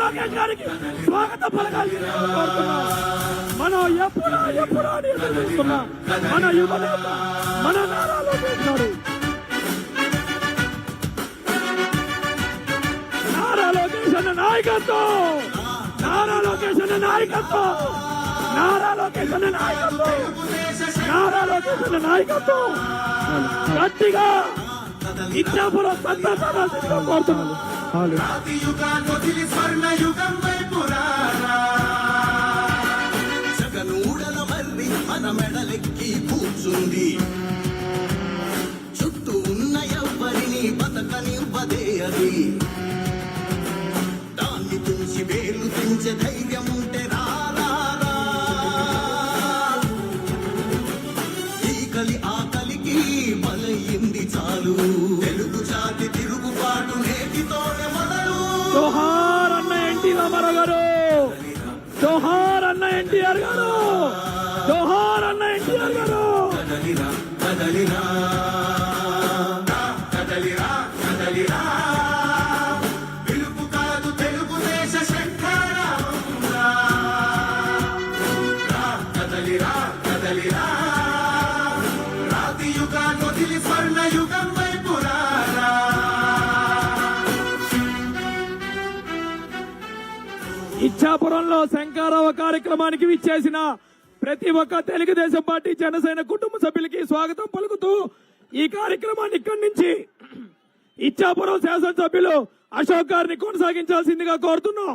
లోకేష్ గారికి స్వాగతం పలకాలి. మనం ఎప్పుడో అని ఎదురు చూస్తున్నా మన యువనేత మన నారా లోకేష్ గారు. నారా లోకేష్ అన్న నాయకత్వం, నారా లోకేష్ అన్న నాయకత్వం, నారా లోకేష్ అన్న నాయకత్వం, నారా లోకేష్ అన్న నాయకత్వం గట్టిగా ఇచ్చాపురం సంతానంగా కోరుతున్నాను. జగనూడల మర్రి మన మెడలెక్కి కూర్చుంది, చుట్టూ ఉన్న ఎవ్వరిని బతకనివ్వదే అది. దాన్ని తుంచి వేలు తెంచే ధైర్యం ఉంటే ఈకలి ఆకలికి బలయింది చాలు. తెలుగు జాతి తిరుగుబాటు నేటితోనే మొదలు. జోహార్ అన్న ఎన్టీ రామారావు గారు, జోహార్ అన్న ఎన్టీఆర్ గారు, జోహార్ అన్న ఎన్టీఆర్ గారు. కదలిరా కదలిరా కదలిరా కదలిరా, పిలుపు కాదు తెలుగుదేశ శంఖారావంగా. కదలిరా కదలిరా, రాతి యుగాన్ని వదిలి స్వర్ణ యుగం వైపు రారా. ఇచ్చాపురంలో శంకారావ కార్యక్రమానికి విచ్చేసిన ప్రతి ఒక్క తెలుగుదేశం పార్టీ జనసేన కుటుంబ సభ్యులకి స్వాగతం పలుకుతూ ఈ కార్యక్రమాన్ని ఇక్కడి నుంచి ఇచ్చాపురం శాసనసభ్యులు అశోక్ గారిని కొనసాగించాల్సిందిగా కోరుతున్నాం.